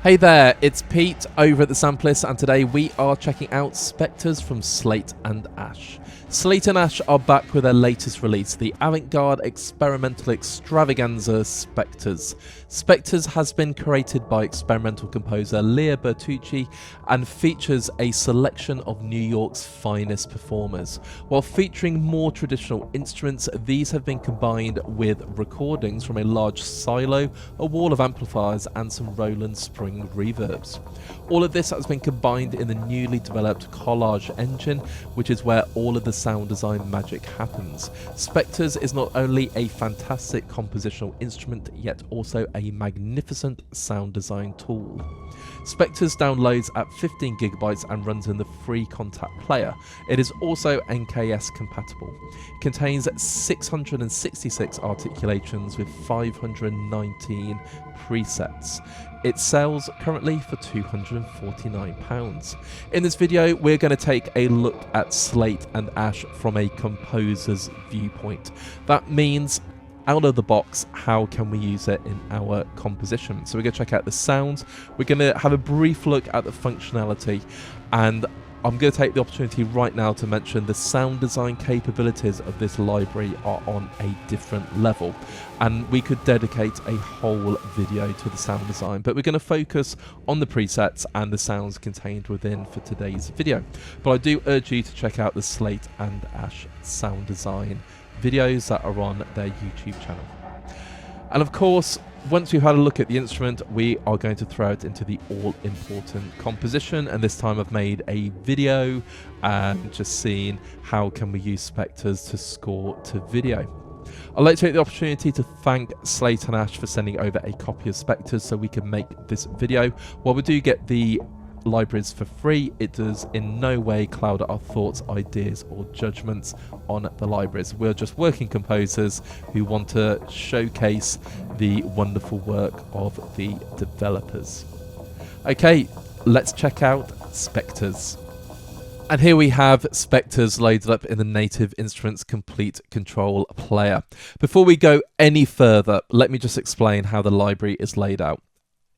Hey there, it's Pete over at the Sampleist, and today we are checking out Spectres from Slate+Ash. Slate+Ash are back with their latest release, the avant-garde experimental extravaganza Spectres. Spectres has been created by experimental composer Lea Bertucci and features a selection of New York's finest performers. While featuring more traditional instruments, these have been combined with recordings from a large silo, a wall of amplifiers and some Roland spring reverbs. All of this has been combined in the newly developed collage engine, which is where all of the sound design magic happens. Spectres is not only a fantastic compositional instrument, yet also a magnificent sound design tool. Spectres downloads at 15 gigabytes and runs in the free Contact player. It is also NKS compatible. It contains 666 articulations with 519 presets. It sells currently for £249. In this video, we're going to take a look at Slate+Ash from a composer's viewpoint. That means, out of the box, how can we use it in our composition? So we're going to check out the sounds, we're going to have a brief look at the functionality, and I'm going to take the opportunity right now to mention the sound design capabilities of this library are on a different level, and we could dedicate a whole video to the sound design, but we're going to focus on the presets and the sounds contained within for today's video. But I do urge you to check out the Slate+Ash sound design videos that are on their YouTube channel. And of course, once we've had a look at the instrument, we are going to throw it into the all-important composition, and this time I've made a video and just seen how can we use Spectres to score to video. I'd like to take the opportunity to thank Slate+Ash for sending over a copy of Spectres so we can make this video. While we do get the libraries for free, it does in no way cloud our thoughts, ideas or judgments on the libraries. We're just working composers who want to showcase the wonderful work of the developers. Okay, let's check out Spectres. And here we have Spectres loaded up in the Native Instruments Complete Control player. Before we go any further, let me just explain how the library is laid out.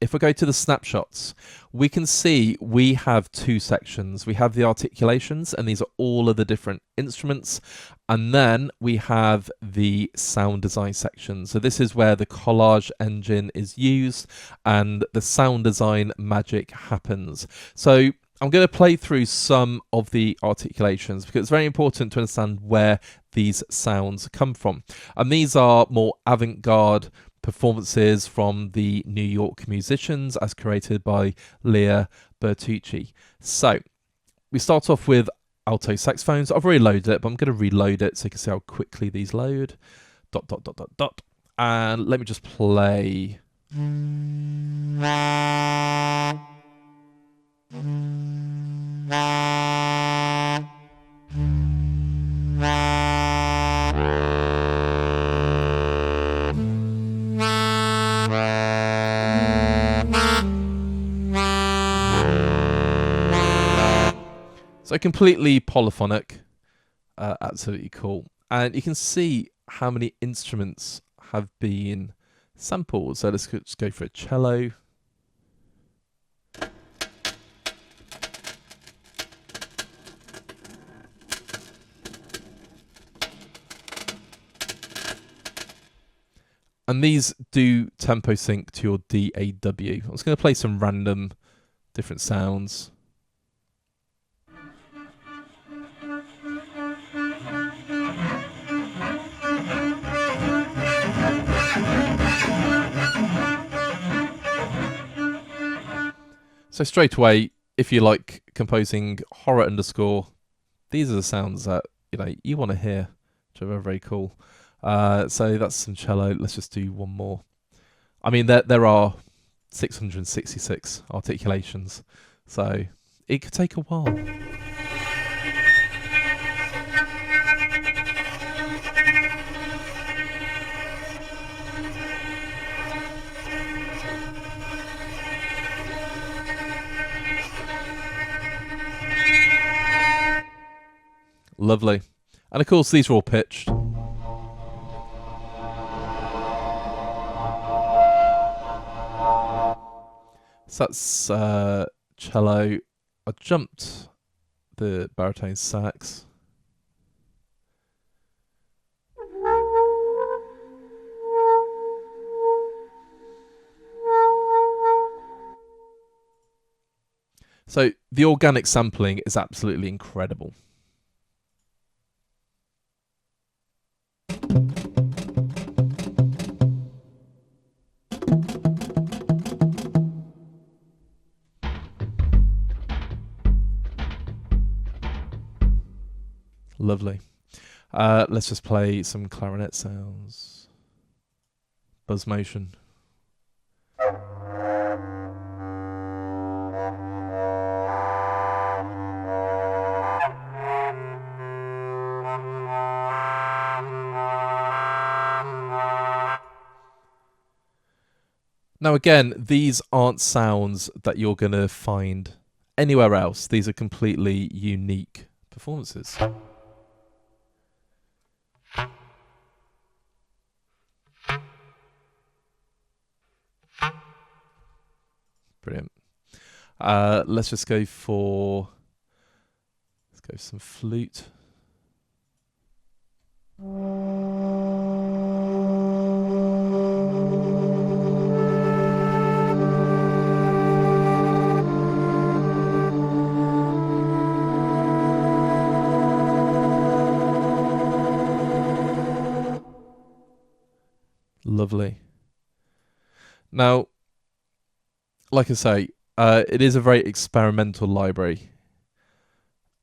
If we go to the snapshots, we can see we have two sections. We have the articulations, and these are all of the different instruments. And then we have the sound design section. So this is where the collage engine is used and the sound design magic happens. So I'm going to play through some of the articulations because it's very important to understand where these sounds come from. And these are more avant-garde performances from the New York musicians as curated by Lea Bertucci. So we start off with alto saxophones. I've already loaded it, but I'm going to reload it so you can see how quickly these load. ... And let me just play. So completely polyphonic, absolutely cool. And you can see how many instruments have been sampled. So let's just go for a cello. And these do tempo sync to your DAW. I'm just going to play some random different sounds. So straight away, if you like composing horror underscore, these are the sounds that you want to hear, which are very cool. So that's some cello. Let's just do one more. I mean, there are 666 articulations, so it could take a while. Lovely. And of course, these are all pitched. So that's cello. I jumped the baritone sax. So the organic sampling is absolutely incredible. Lovely. Let's just play some clarinet sounds. Buzz motion. Now again, these aren't sounds that you're going to find anywhere else. These are completely unique performances. Brilliant. Let's just go for some flute. Lovely. Now, like I say, it is a very experimental library,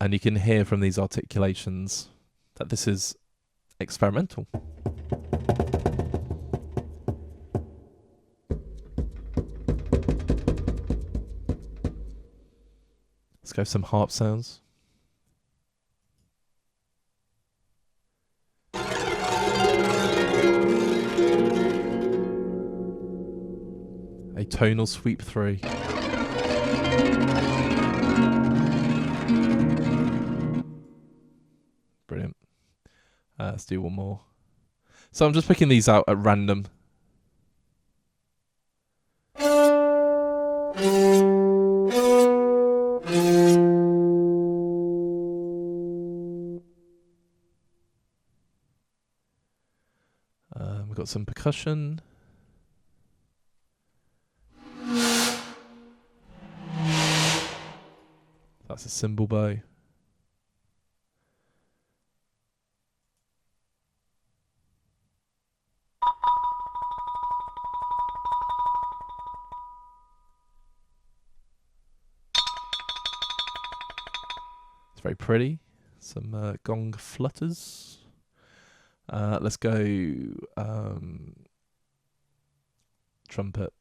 and you can hear from these articulations that this is experimental. Let's go some harp sounds. A tonal sweep through. Brilliant. Let's do one more. So I'm just picking these out at random. We've got some percussion. That's a cymbal bow. It's very pretty. Some gong flutters. Let's go trumpet.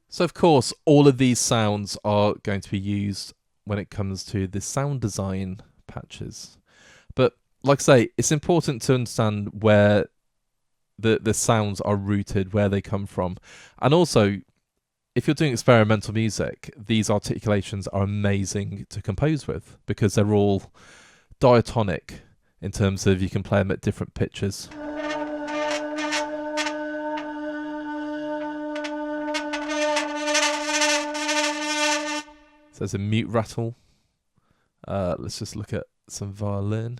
So of course, all of these sounds are going to be used when it comes to the sound design patches. But like I say, it's important to understand where the sounds are rooted, where they come from. And also, if you're doing experimental music, these articulations are amazing to compose with because they're all diatonic in terms of you can play them at different pitches. So there's a mute rattle. Let's just look at some violin.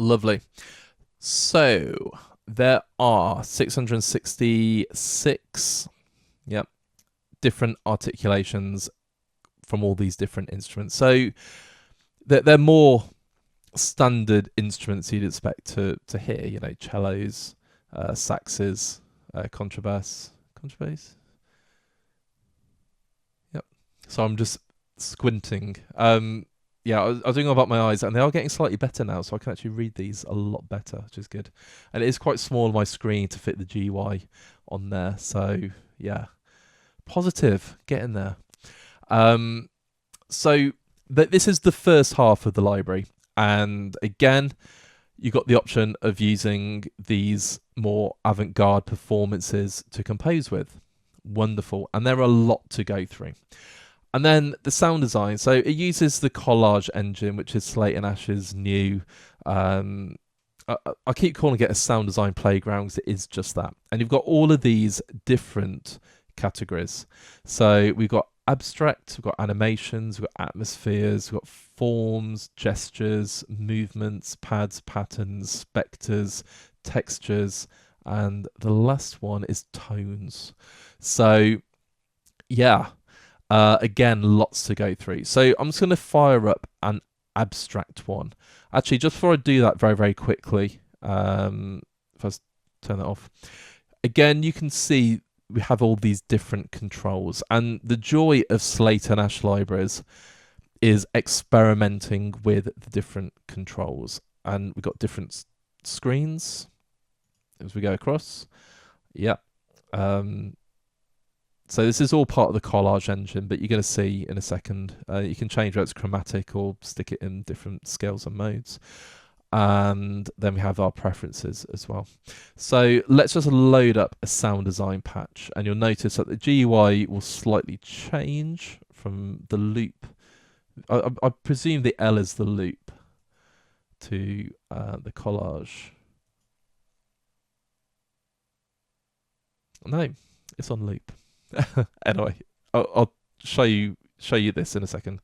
Lovely. So there are 666, different articulations from all these different instruments. So they're more standard instruments you'd expect to hear, you know, cellos, saxes, contrabass. Yep. So I'm just squinting. Yeah, I was doing all about my eyes, and they are getting slightly better now, so I can actually read these a lot better, which is good. And it is quite small on my screen to fit the GUI on there, so yeah, positive, getting there. So this is the first half of the library, and again, you got the option of using these more avant-garde performances to compose with. Wonderful, and there are a lot to go through. And then the sound design. So it uses the collage engine, which is Slate+Ash's new. I keep calling it a sound design playground because it is just that. And you've got all of these different categories. So we've got abstract, we've got animations, we've got atmospheres, we've got forms, gestures, movements, pads, patterns, spectres, textures, and the last one is tones. So yeah. Again, lots to go through. So I'm just going to fire up an abstract one. Actually, just before I do that very, very quickly, if I turn that off. Again, you can see we have all these different controls. And the joy of Slate+Ash libraries is experimenting with the different controls. And we've got different screens as we go across. Yeah. So this is all part of the collage engine, but you're going to see in a second, you can change whether it's chromatic or stick it in different scales and modes. And then we have our preferences as well. So let's just load up a sound design patch, and you'll notice that the GUI will slightly change from the loop. I presume the L is the loop to the collage. No, it's on loop. Anyway, I'll show you this in a second.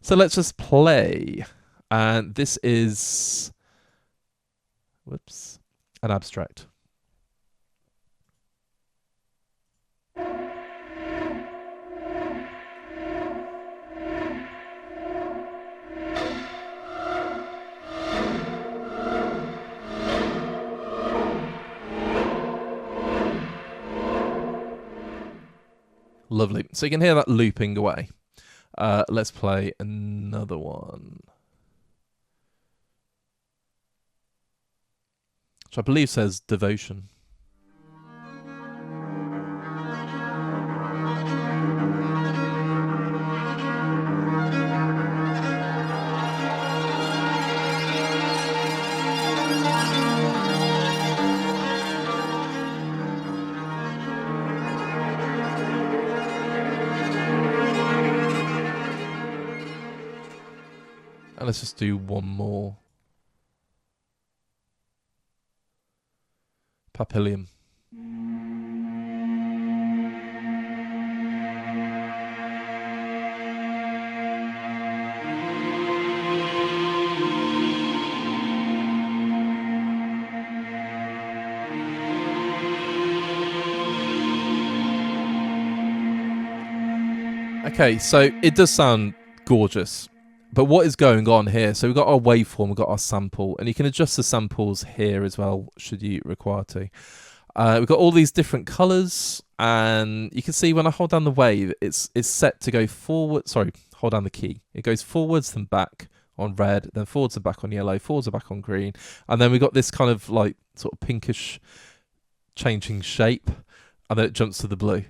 So let's just play, and this is an abstract. Lovely. So you can hear that looping away. Let's play another one, which I believe says devotion. And let's just do one more. Papillium. Okay, so it does sound gorgeous. But what is going on here? So we've got our waveform, we've got our sample, and you can adjust the samples here as well, should you require to. We've got all these different colors, and you can see when I hold down the wave, it's set to go forward. Sorry, hold down the key. It goes forwards then back on red, then forwards and back on yellow, forwards and back on green, and then we've got this kind of like sort of pinkish changing shape, and then it jumps to the blue.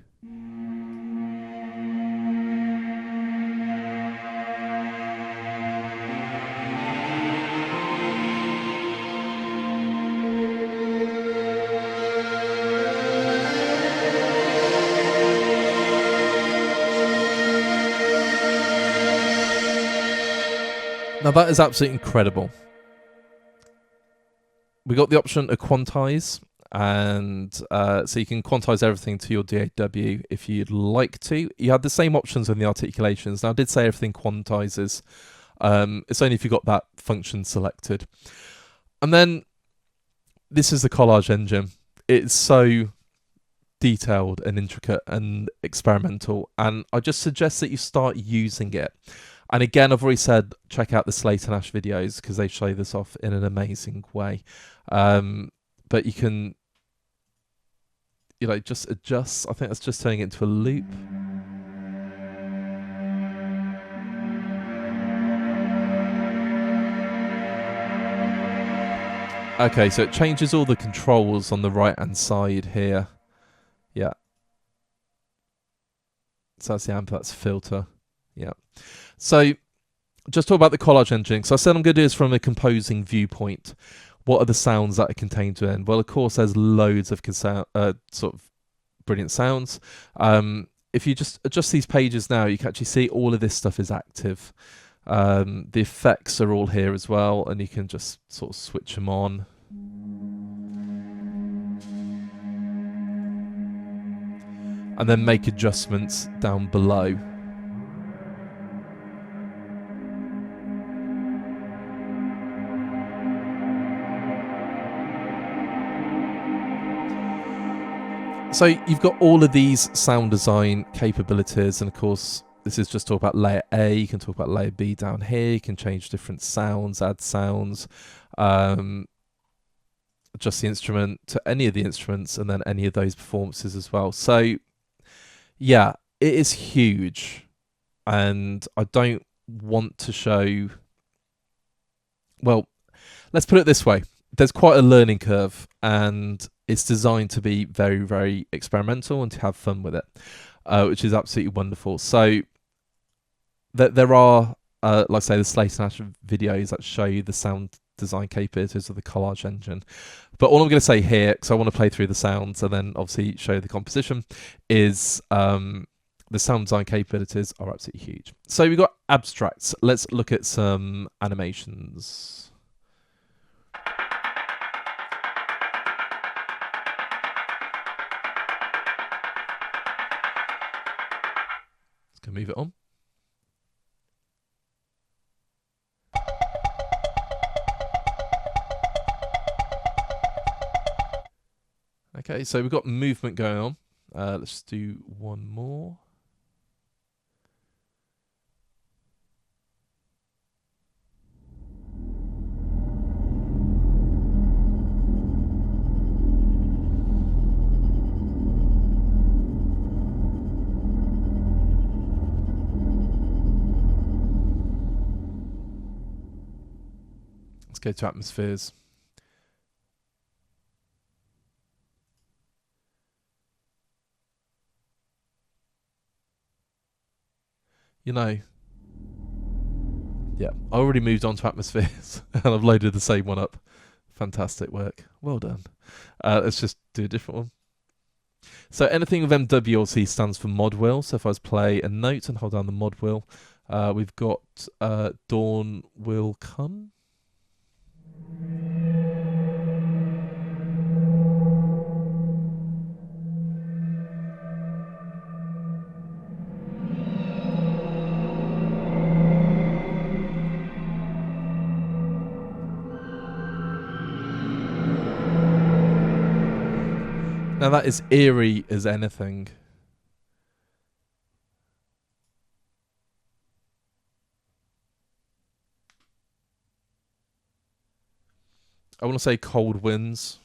Now that is absolutely incredible. We got the option to quantize, and so you can quantize everything to your DAW if you'd like to. You had the same options in the articulations. Now I did say everything quantizes. It's only if you got that function selected. And then this is the collage engine. It's so detailed and intricate and experimental, and I just suggest that you start using it. And again, I've already said check out the Slate+Ash videos because they show this off in an amazing way. But you can, just adjust. I think that's just turning it into a loop. Okay, so it changes all the controls on the right-hand side here. Yeah. So that's the amp, that's filter. Yeah. So just talk about the collage engine. So I said I'm going to do this from a composing viewpoint. What are the sounds that are contained within? Well, of course, there's loads of sort of brilliant sounds. If you just adjust these pages now, you can actually see all of this stuff is active. The effects are all here as well, and you can just sort of switch them on. And then make adjustments down below. So you've got all of these sound design capabilities, and of course this is just talk about layer A. You can talk about layer B down here. You can change different sounds, add sounds, adjust the instrument to any of the instruments, and then any of those performances as well. So yeah, it is huge, and I don't want to show... Well, let's put it this way. There's quite a learning curve, and it's designed to be very, very experimental and to have fun with it, which is absolutely wonderful. So there are, like I say, the Slate+Ash videos that show you the sound design capabilities of the collage engine. But all I'm going to say here, because I want to play through the sounds and then obviously show the composition, is the sound design capabilities are absolutely huge. So we've got abstracts. Let's look at some animations. Let's go move it on. Okay, so we've got movement going on. Let's do one more. Let's go to atmospheres. Yeah, I already moved on to atmospheres and I've loaded the same one up. Fantastic work. Well done. Let's just do a different one. So anything with MW or C stands for mod wheel. So if I was play a note and hold down the mod wheel, we've got Dawn Will Come. Now that is eerie as anything. I want to say cold winds.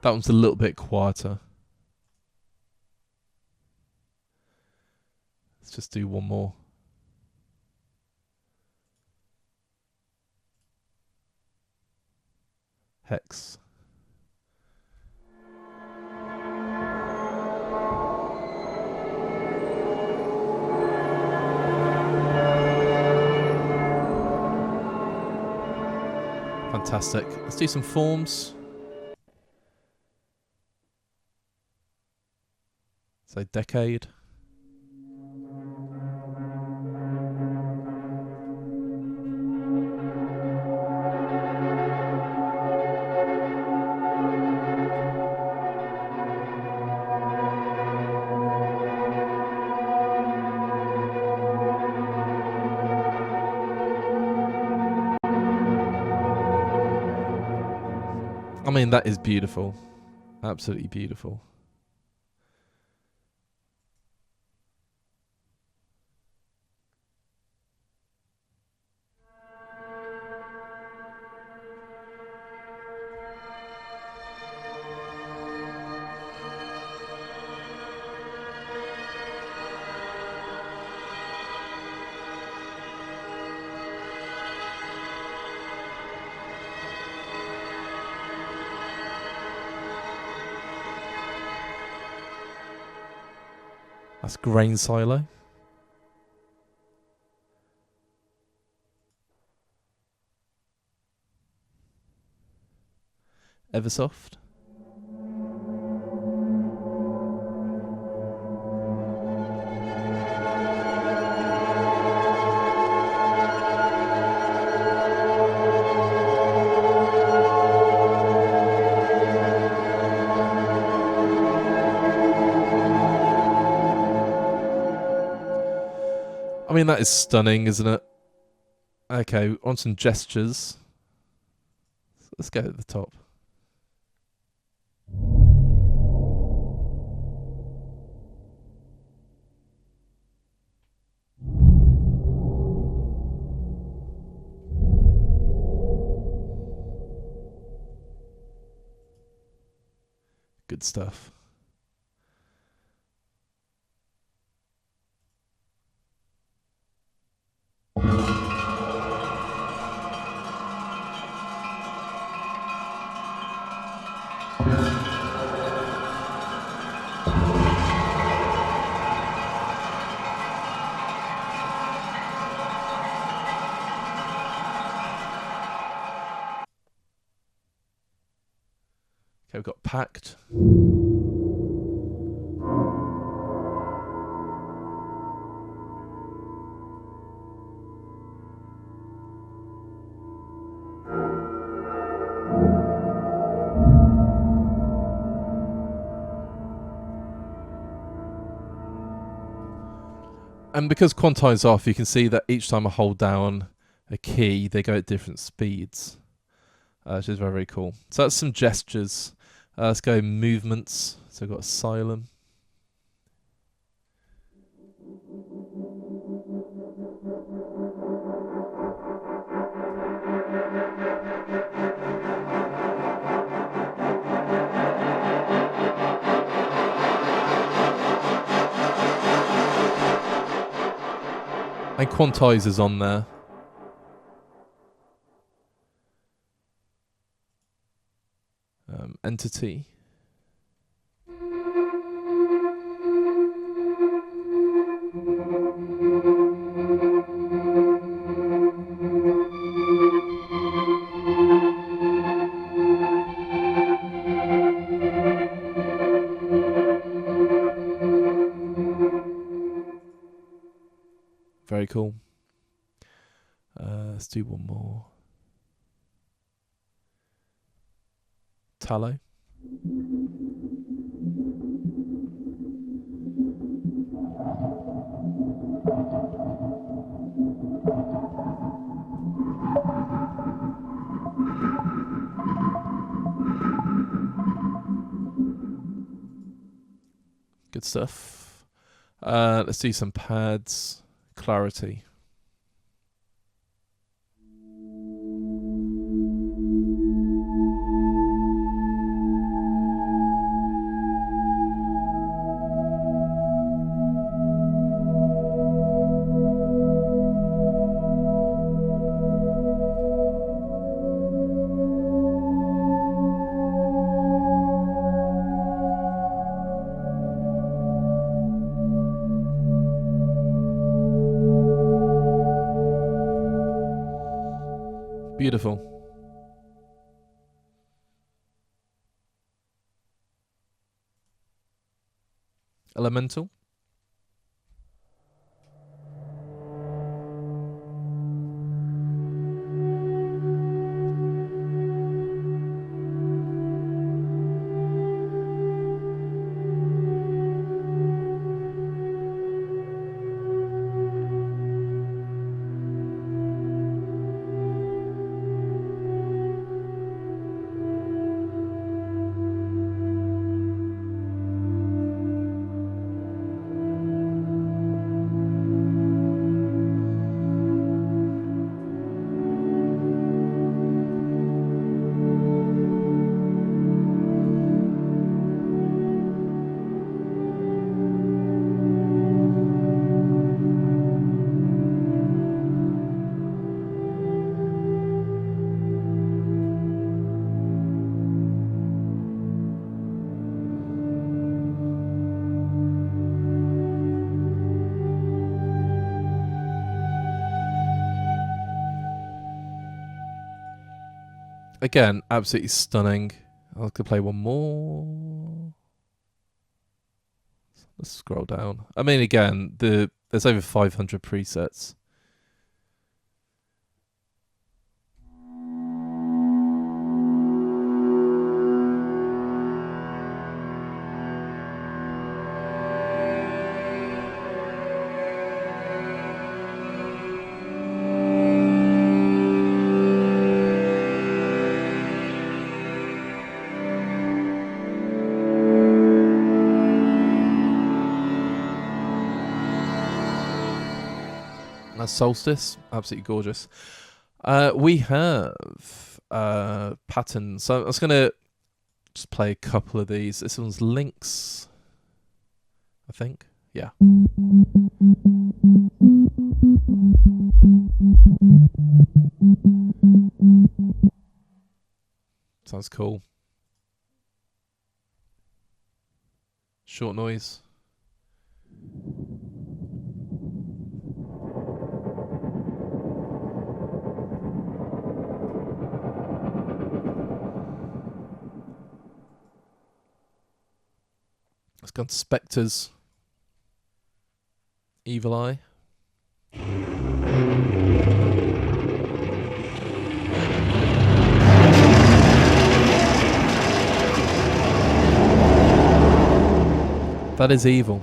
That one's a little bit quieter. Let's just do one more. Hex. Fantastic. Let's do some forms. So decade. I mean, that is beautiful. Absolutely beautiful. That's grain silo. Eversoft. I mean, that is stunning, isn't it? Okay, on some gestures. Let's go at the top. Good stuff. Okay, we've got packed. And because quantize off, you can see that each time I hold down a key, they go at different speeds, which is very, very cool. So that's some gestures. Let's go movements. So we've got asylum. And quantize is on there. Entity. Very cool. Let's do one more. Tallow. Good stuff. Let's do some pads. Clarity. Beautiful. Elemental. Again, absolutely stunning. I could play one more. Let's scroll down. I mean, again, there's over 500 presets. Solstice, absolutely gorgeous. We have patterns. So I was going to just play a couple of these. This one's Lynx, I think. Yeah. Sounds cool. Short noise. It's got Spectres, Evil Eye. That is evil.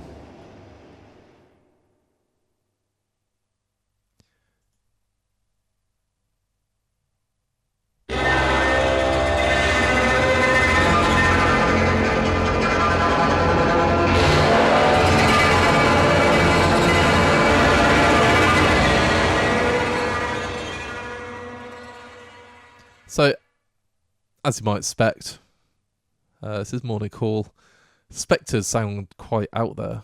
So, as you might expect, this is Morning Call. Spectres sound quite out there.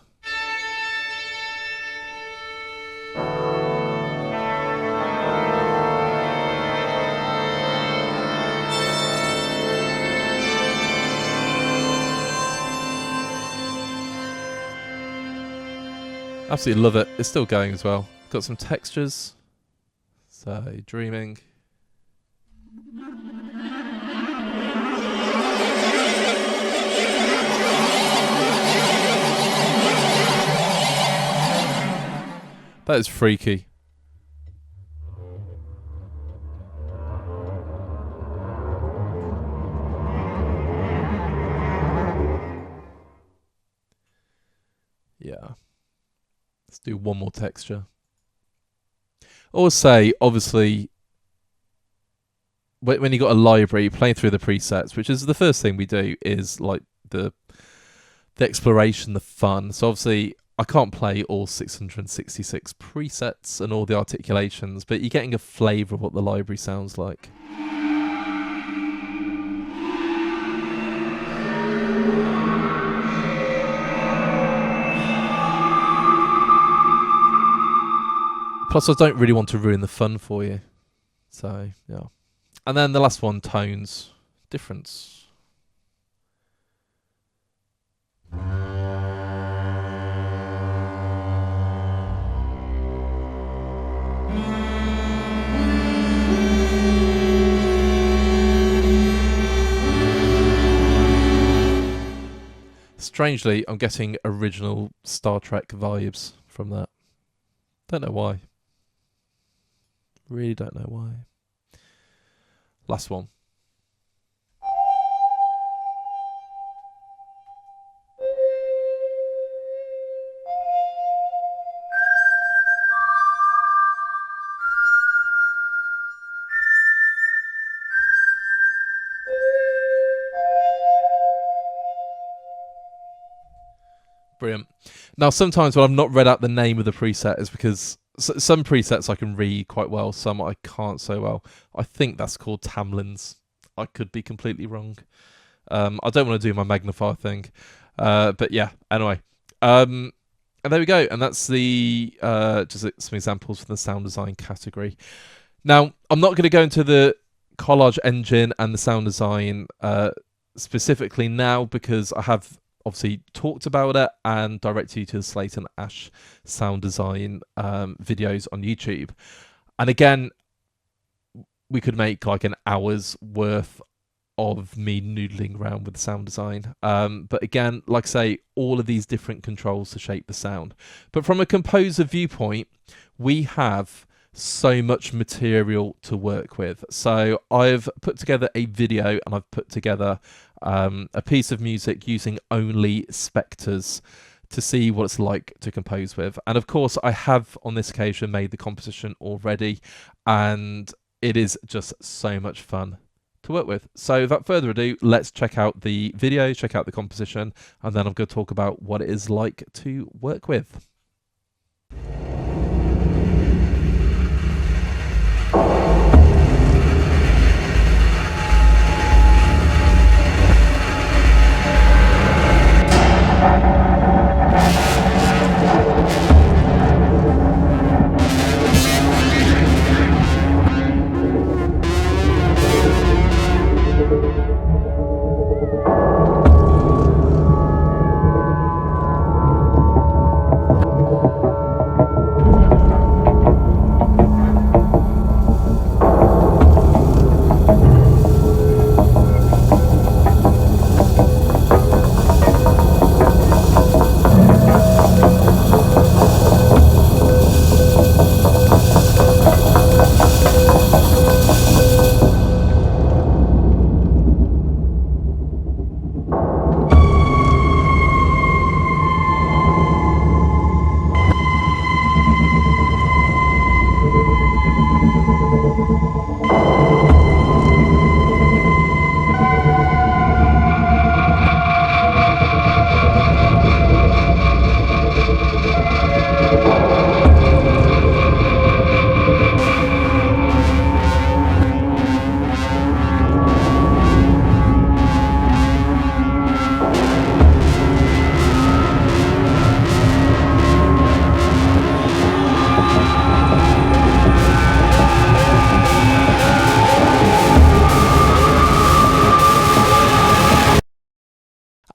Absolutely love it. It's still going as well. Got some textures. So, dreaming. That is freaky. Yeah. Let's do one more texture. Or say, obviously, when you got a library, playing through the presets, which is the first thing we do, is like the exploration, the fun. So obviously, I can't play all 666 presets and all the articulations, but you're getting a flavour of what the library sounds like. Plus, I don't really want to ruin the fun for you. So, yeah. And then the last one, tones. Difference. Strangely, I'm getting original Star Trek vibes from that. Don't know why. Really don't know why. Last one. Brilliant. Now, sometimes when I've not read out the name of the preset is because some presets I can read quite well, some I can't so well. I think that's called Tamlin's. I could be completely wrong. I don't want to do my magnifier thing. But yeah, anyway. And there we go. And that's the just some examples from the sound design category. Now, I'm not going to go into the collage engine and the sound design specifically now because I have obviously talked about it and directed you to the Slate+Ash sound design videos on YouTube. And again, we could make like an hour's worth of me noodling around with sound design. But again, like I say, all of these different controls to shape the sound. But from a composer viewpoint, we have so much material to work with. So I've put together a video and I've put together a piece of music using only Spectres to see what it's like to compose with. And of course, I have on this occasion made the composition already, and it is just so much fun to work with. So without further ado, let's check out the video, check out the composition, and then I'm going to talk about what it is like to work with.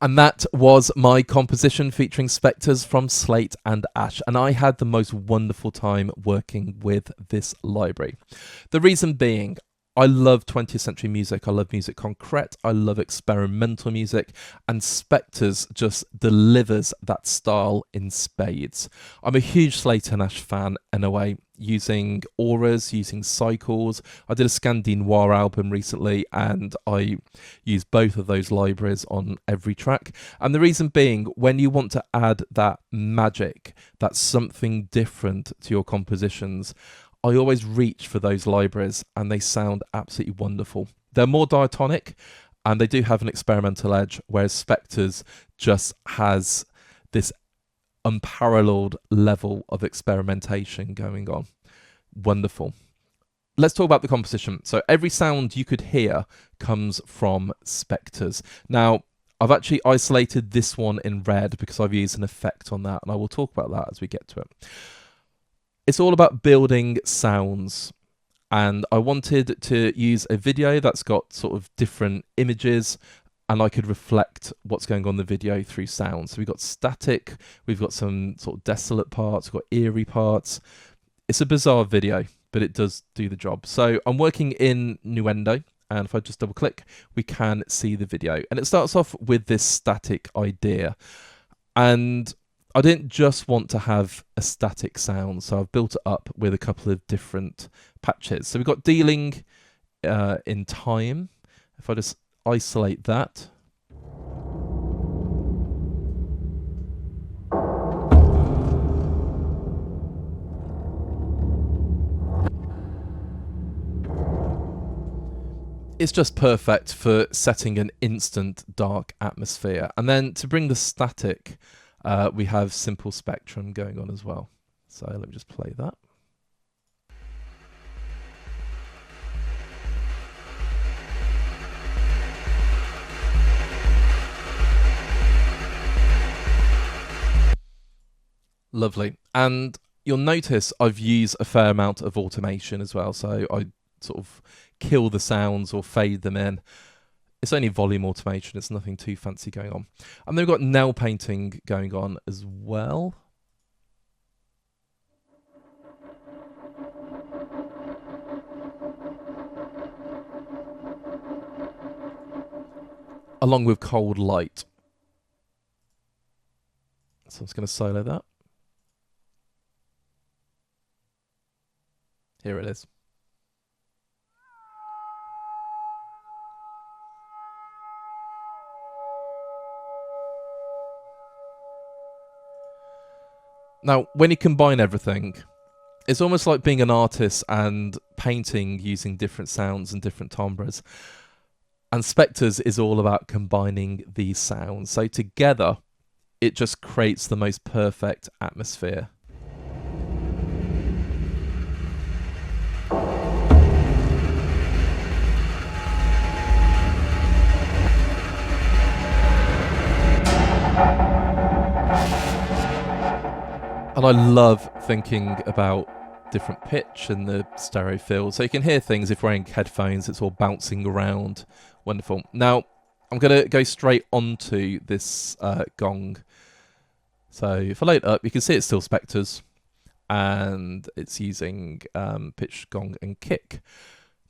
And that was my composition featuring Spectres from Slate+Ash, and I had the most wonderful time working with this library. The reason being, I love 20th century music, I love musique concrète, I love experimental music, and Spectres just delivers that style in spades. I'm a huge Slate+Ash fan anyway, using auras, using cycles. I did a Scandi Noir album recently and I use both of those libraries on every track. And the reason being, when you want to add that magic, that something different to your compositions, I always reach for those libraries and they sound absolutely wonderful. They're more diatonic and they do have an experimental edge, whereas Spectres just has this unparalleled level of experimentation going on. Wonderful. Let's talk about the composition. So every sound you could hear comes from Spectres. Now, I've actually isolated this one in red because I've used an effect on that, and I will talk about that as we get to it. It's all about building sounds, and I wanted to use a video that's got sort of different images, and I could reflect what's going on in the video through sound. So we've got static, we've got some sort of desolate parts, we've got eerie parts. It's a bizarre video, but it does do the job. So I'm working in Nuendo, and if I just double click, we can see the video. And it starts off with this static idea. And I didn't just want to have a static sound, so I've built it up with a couple of different patches. So we've got dealing in time. If I just isolate that. It's just perfect for setting an instant dark atmosphere. And then to bring the static, we have simple spectrum going on as well. So let me just play that. Lovely. And you'll notice I've used a fair amount of automation as well. So I sort of kill the sounds or fade them in. It's only volume automation. It's nothing too fancy going on. And then we've got nail painting going on as well. along with cold light. So I'm just going to solo that. Here it is. Now, when you combine everything, it's almost like being an artist and painting using different sounds and different timbres. And Spectres is all about combining these sounds. So together, it just creates the most perfect atmosphere. And I love thinking about different pitch and the stereo field. So you can hear things if wearing headphones, it's all bouncing around. Wonderful. Now, I'm going to go straight onto this gong. So if I load it up, you can see it's still Spectres. And it's using pitch, gong, and kick.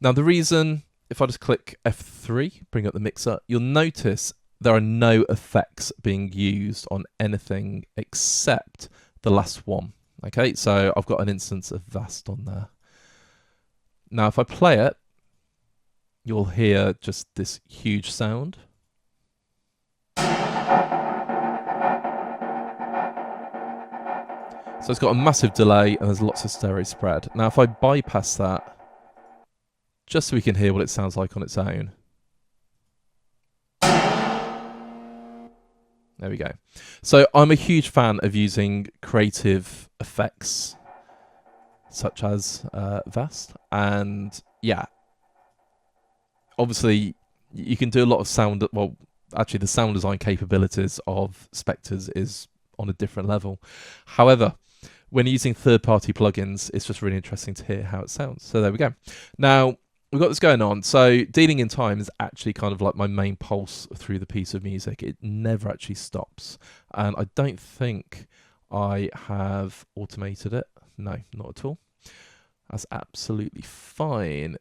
Now, the reason, if I just click F3, bring up the mixer, you'll notice there are no effects being used on anything except the last one. Okay, so I've got an instance of Vast on there. Now, if I play it, you'll hear just this huge sound. So it's got a massive delay and there's lots of stereo spread. Now, if I bypass that, just so we can hear what it sounds like on its own. There we go. So I'm a huge fan of using creative effects, such as Vast. And yeah, obviously you can do a lot of sound. Well, actually the sound design capabilities of Spectres is on a different level. However, when using third-party plugins, it's just really interesting to hear how it sounds. So there we go. Now, we've got this going on. So dealing in time is actually kind of like my main pulse through the piece of music. It never actually stops. And I don't think I have automated it. No, not at all. That's absolutely fine.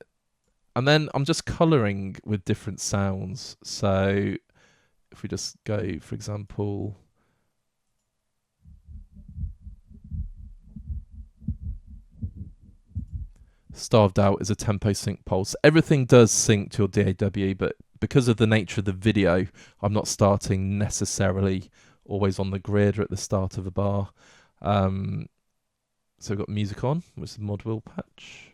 And then I'm just colouring with different sounds. So if we just go, for example... Starved Out is a tempo sync pulse. Everything does sync to your DAW, but because of the nature of the video, I'm not starting necessarily always on the grid or at the start of a bar. So we've got music on, which is the mod wheel patch.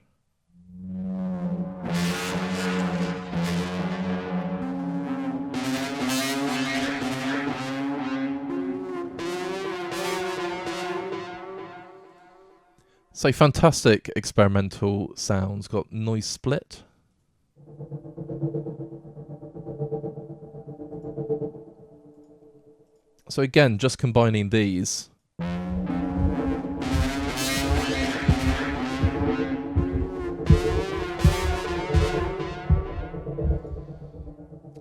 So fantastic experimental sounds. Got noise split. So again, just combining these.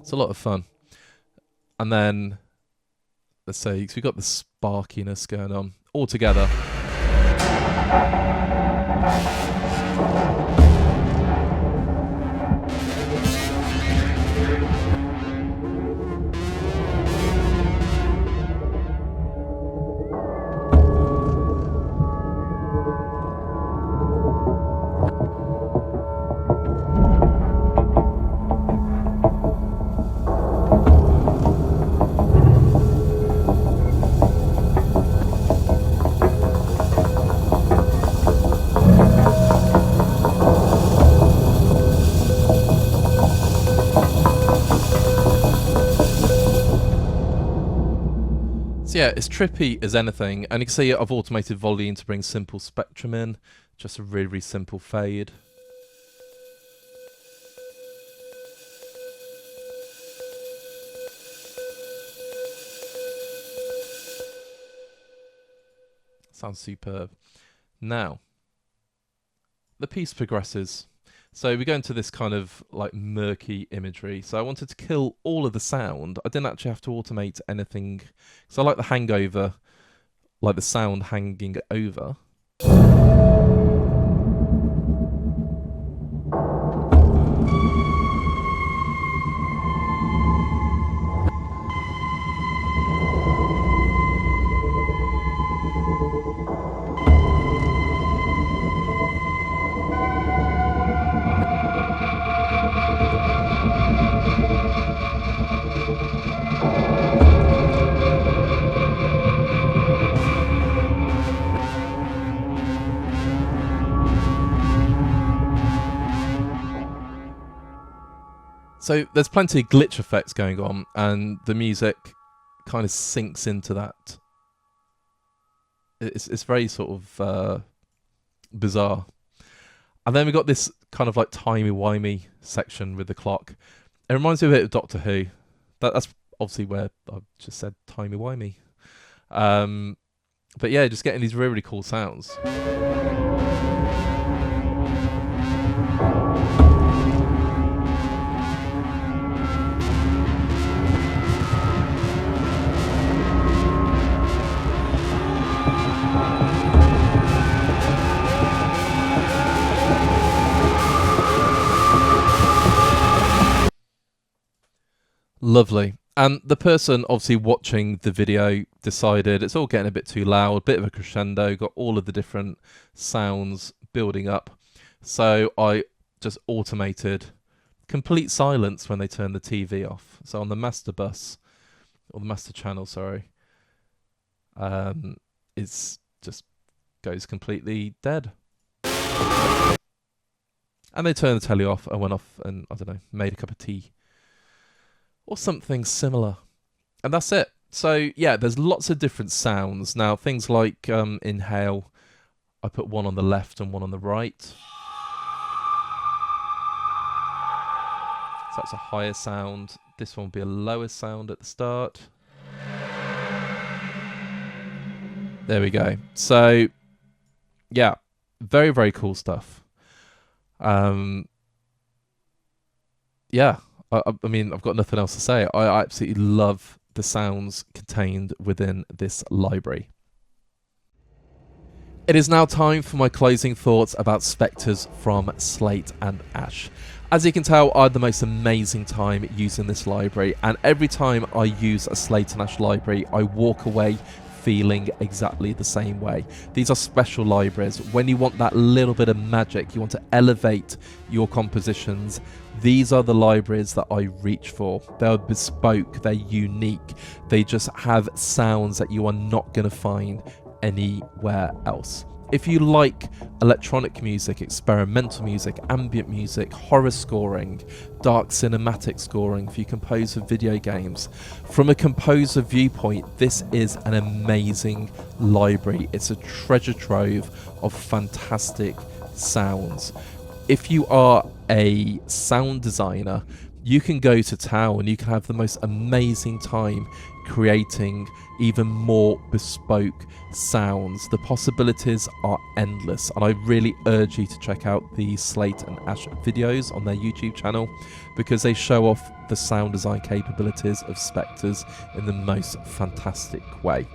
It's a lot of fun. And then, let's say, so we've got the sparkiness going on all together. Yeah, it's trippy as anything, and you can see I've automated volume to bring simple spectrum in, just a really, really simple fade. Sounds superb. Now, the piece progresses. So we go into this kind of like murky imagery. So I wanted to kill all of the sound. I didn't actually have to automate anything. So I like the hangover, like the sound hanging over. So there's plenty of glitch effects going on, and the music kind of sinks into that. It's very sort of bizarre. And then we got this kind of like timey-wimey section with the clock. It reminds me a bit of Doctor Who. That's obviously where I've just said timey-wimey. But yeah, just getting these really, really cool sounds. Lovely. And the person obviously watching the video decided it's all getting a bit too loud, bit of a crescendo, got all of the different sounds building up. So I just automated complete silence when they turn the TV off. So on the master bus, or the master channel, sorry, it's just goes completely dead. And they turned the telly off and went off and, I don't know, made a cup of tea. Or something similar. And that's it. So yeah, there's lots of different sounds. Now things like inhale, I put one on the left and one on the right. So that's a higher sound. This one will be a lower sound at the start. There we go. So yeah, very, very cool stuff. Yeah. I mean, I've got nothing else to say. I absolutely love the sounds contained within this library. It is now time for my closing thoughts about Spectres from Slate+Ash. As you can tell, I had the most amazing time using this library, and every time I use a Slate+Ash library, I walk away feeling exactly the same way. These are special libraries. When you want that little bit of magic, you want to elevate your compositions, these are the libraries that I reach for. They're bespoke, they're unique, they just have sounds that you are not going to find anywhere else. If you like electronic music, experimental music, ambient music, horror scoring, dark cinematic scoring, if you compose for video games, from a composer viewpoint, this is an amazing library. It's a treasure trove of fantastic sounds. If you are a sound designer, you can go to town, you can have the most amazing time creating even more bespoke sounds. The possibilities are endless, and I really urge you to check out the Slate+Ash videos on their YouTube channel, because they show off the sound design capabilities of Spectres in the most fantastic way.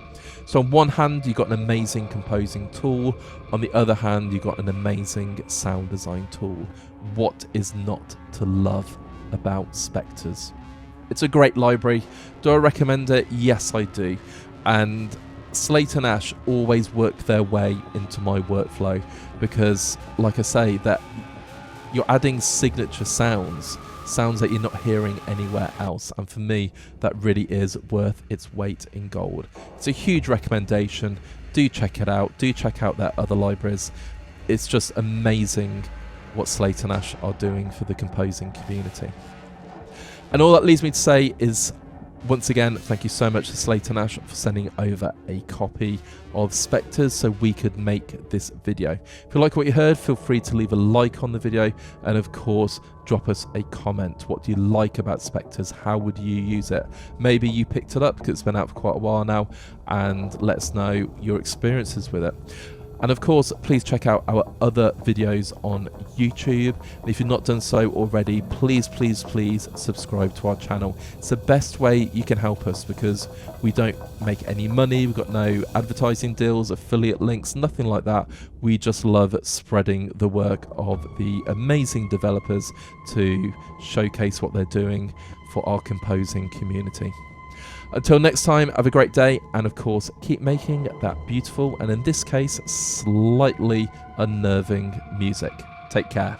So on one hand, you've got an amazing composing tool. On the other hand, you've got an amazing sound design tool. What is not to love about Spectres? It's a great library. Do I recommend it? Yes, I do. And Slate+Ash always work their way into my workflow, because, like I say, that you're adding signature sounds that you're not hearing anywhere else, and for me that really is worth its weight in gold. It's a huge recommendation. Do check it out. Do check out their other libraries. It's just amazing what Slate+Ash are doing for the composing community. And all that leaves me to say is, once again, thank you so much to Slate+Ash for sending over a copy of Spectres so we could make this video. If you like what you heard, feel free to leave a like on the video, and of course drop us a comment. What do you like about Spectres? How would you use it? Maybe you picked it up because it's been out for quite a while now, and let us know your experiences with it. And of course, please check out our other videos on YouTube. And if you've not done so already, please, please, please subscribe to our channel. It's the best way you can help us, because we don't make any money. We've got no advertising deals, affiliate links, nothing like that. We just love spreading the work of the amazing developers to showcase what they're doing for our composing community. Until next time, have a great day, and of course, keep making that beautiful, and in this case, slightly unnerving music. Take care.